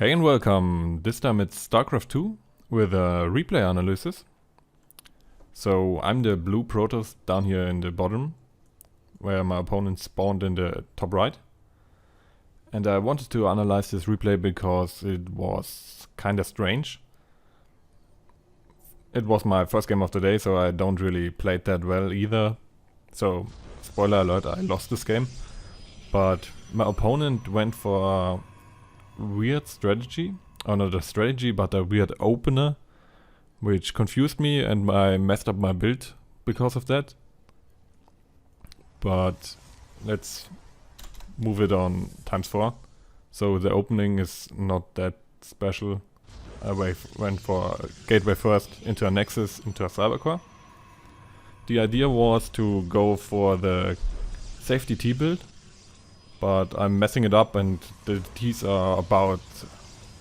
Hey and welcome. This time it's StarCraft 2 with a replay analysis. So I'm the blue Protoss down here in the bottom, where my opponent spawned in the top right. And I wanted to analyze this replay because it was kinda strange. It was my first game of the day, so I don't really play it that well either. So, spoiler alert, I lost this game. But my opponent went for a weird strategy, or not a strategy, but a weird opener, which confused me and I messed up my build because of that. But let's move it on ×4. So the opening is not that special. I went for a gateway first, into a Nexus, into a Cybercore. The idea was to go for the safety T build, but I'm messing it up and the T's are about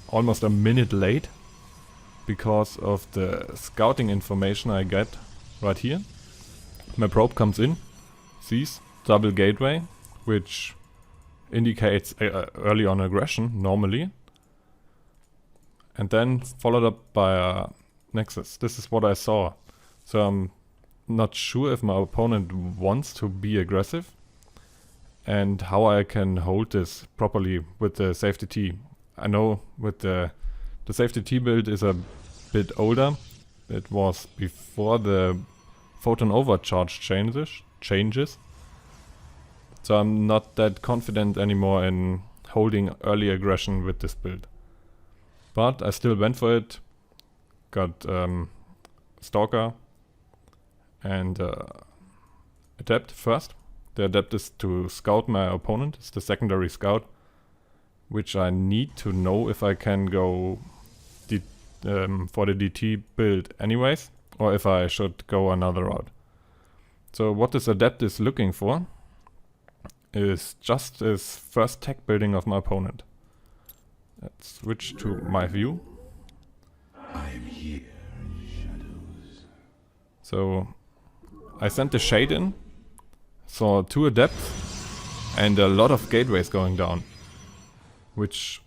almost a minute late because of the scouting information I get right here. My probe comes in, sees double gateway, which indicates early on aggression normally, and then followed up by a Nexus. This is what I saw. So I'm not sure if my opponent wants to be aggressive and how I can hold this properly with the safety T. I know with the safety T build is a bit older. It was before the photon overcharge changes. So I'm not that confident anymore in holding early aggression with this build. But I still went for it. Got Stalker and Adapt first. The Adapt is to scout my opponent. It's the secondary scout, which I need to know if I can go for the DT build anyways, or if I should go another route. So what this Adapt is looking for is just this first tech building of my opponent. Let's switch to my view. I'm here in the shadows. So I sent the shade in, saw 2 adepts and a lot of gateways going down, which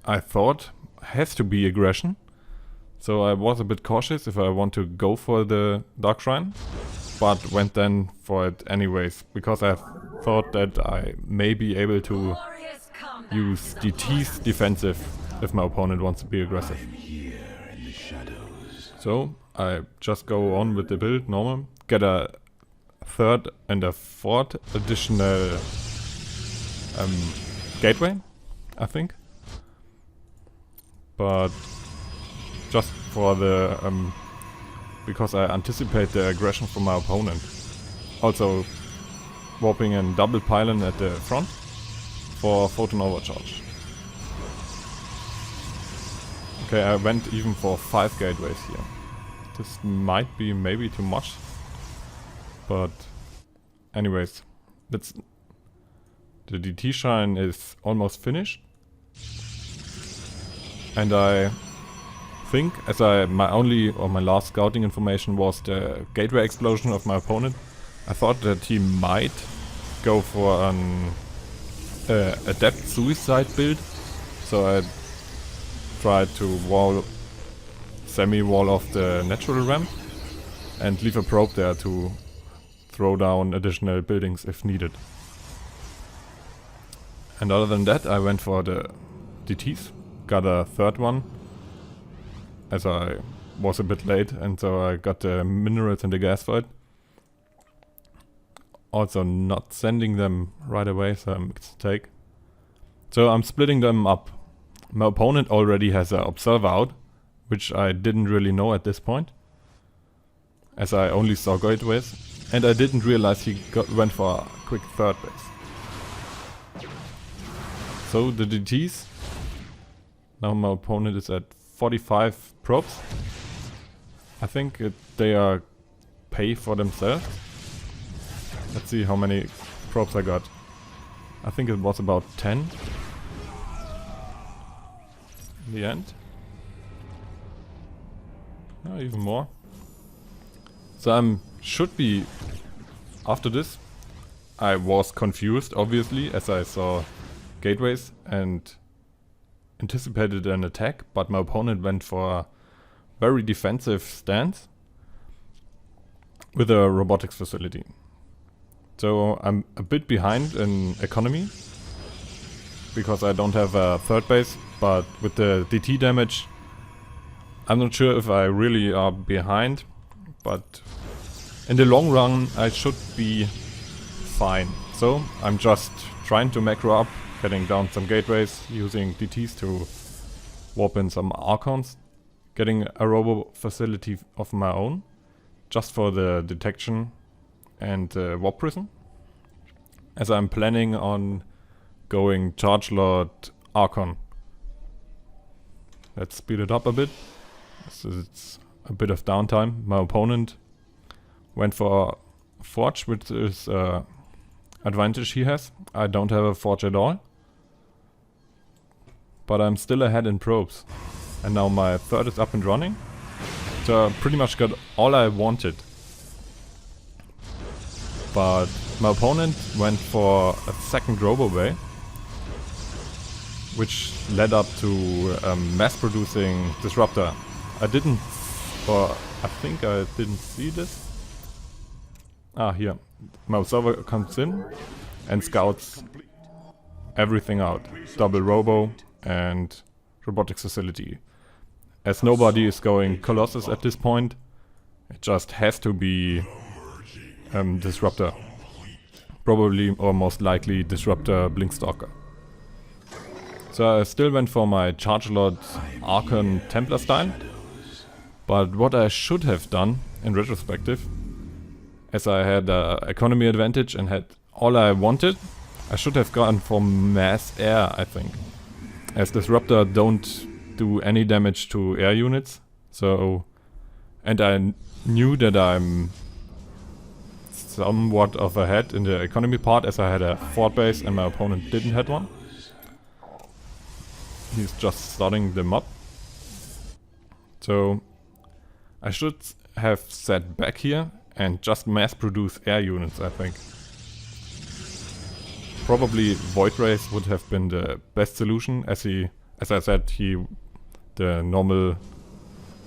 I thought has to be aggression. So I was a bit cautious if I want to go for the Dark Shrine, but went then for it anyways, because I thought that I may be able to use DT's defensive if my opponent wants to be aggressive. I'm here in the shadows. So I just go on with the build normal, get a 3rd and a 4th additional gateway, I think. But just for the because I anticipate the aggression from my opponent. Also warping and double pylon at the front for photon overcharge. Okay, I went even for 5 gateways here. This might be maybe too much, but anyways, the DT shrine is almost finished, and I think my last scouting information was the gateway explosion of my opponent. I thought that he might go for an adept suicide build, so I tried to semi-wall off the natural ramp and leave a probe there to throw down additional buildings if needed. And other than that, I went for the DTs, got a 3rd one, as I was a bit late, and so I got the minerals and the gas for it. Also not sending them right away, so a mistake. So I'm splitting them up. My opponent already has an observer out, which I didn't really know at this point, as I only saw gateways, and I didn't realize he went for a quick 3rd base. So the DTs, now my opponent is at 45 probes. I think they are pay for themselves. Let's see how many probes I got. I think it was about 10 in the end. No, even more. So should be, after this, I was confused obviously, as I saw gateways and anticipated an attack, but my opponent went for a very defensive stance with a robotics facility. So I'm a bit behind in economy because I don't have a third base, but with the DT damage I'm not sure if I really are behind, but in the long run I should be fine. So I'm just trying to macro up, getting down some gateways, using DTs to warp in some Archons, getting a robo facility of my own, just for the detection and warp prison, as I'm planning on going Charge Lord Archon. Let's speed it up a bit, so it's a bit of downtime. My opponent went for Forge, which is advantage he has. I don't have a Forge at all, but I'm still ahead in probes. And now my third is up and running, so I pretty much got all I wanted. But my opponent went for a second robo bay, which led up to mass producing disruptor. I think I didn't see this. Ah, here. My observer comes in and scouts everything out. Double robo and robotics facility. As nobody is going Colossus at this point, it just has to be disruptor. Probably or most likely disruptor Blinkstalker. So I still went for my Charge Lord Archon Templar style. But what I should have done in retrospective, as I had economy advantage and had all I wanted, I should have gone for mass air, I think. As disruptor don't do any damage to air units. So, and I knew that I'm somewhat of ahead in the economy part, as I had a fort base and my opponent didn't have one. He's just starting them up. So I should have sat back here and just mass produce air units, I think. Probably Void Race would have been the best solution, as I said, the normal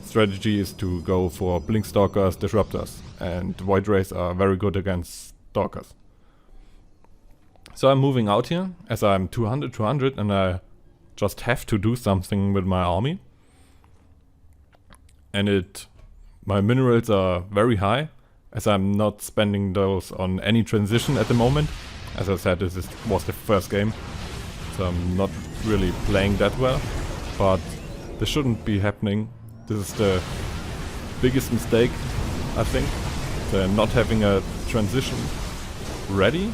strategy is to go for Blinkstalkers, Disruptors, and Void Rays are very good against Stalkers. So I'm moving out here, as I'm 200 and I just have to do something with my army. And my minerals are very high, as I'm not spending those on any transition at the moment. As I said, this was the first game, so I'm not really playing that well, but this shouldn't be happening. This is the biggest mistake, I think, not having a transition ready.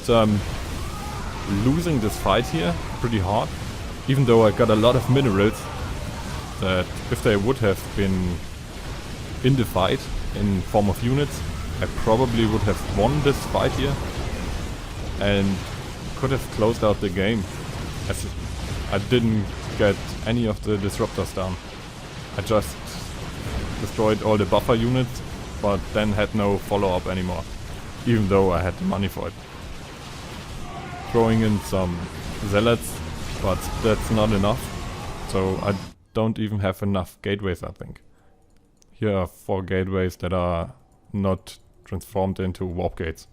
So I'm losing this fight here pretty hard, even though I got a lot of minerals that if they would have been in the fight in form of units, I probably would have won this fight here and could have closed out the game, as I didn't get any of the disruptors down. I just destroyed all the buffer units, but then had no follow-up anymore, even though I had the money for it. Throwing in some zealots, but that's not enough, so I don't even have enough gateways, I think. Here are 4 gateways that are not transformed into warp gates.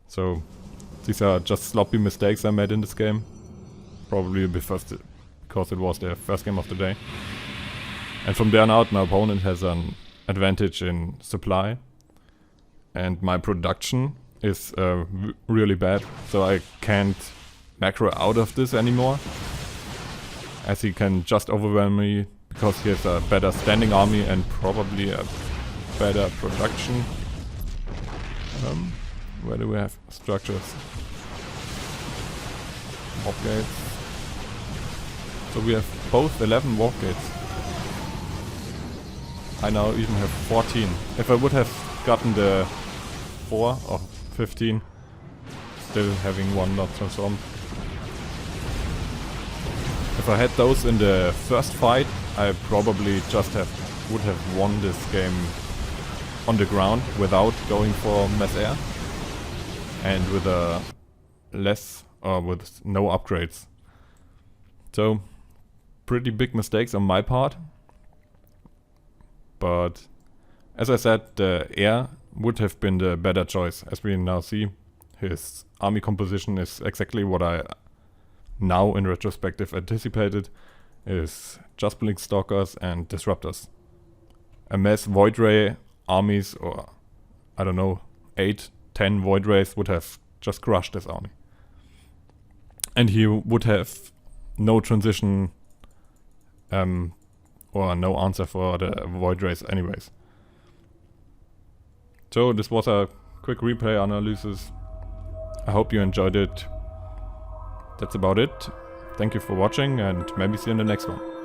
So these are just sloppy mistakes I made in this game. Probably because it was the first game of the day. And from there on out, my opponent has an advantage in supply. And my production is really bad, so I can't macro out of this anymore. As he can just overwhelm me because he has a better standing army and probably a better production. Where do we have structures? Warp gates. So we have both 11 warp gates. I now even have 14. If I would have gotten the 4 or 15, still having one not transformed. If I had those in the first fight, I probably just would have won this game on the ground without going for mass air and with a less or with no upgrades. So, pretty big mistakes on my part. But as I said, the heir would have been the better choice. As we now see, his army composition is exactly what I now in retrospective anticipated, is just blink stalkers and disruptors. A mass void ray armies, or I don't know, 8, 10 void rays would have just crushed this army. And he would have no transition or no answer for the void rays anyways. So this was a quick replay analysis. I hope you enjoyed it. That's about it. Thank you for watching, and maybe see you in the next one.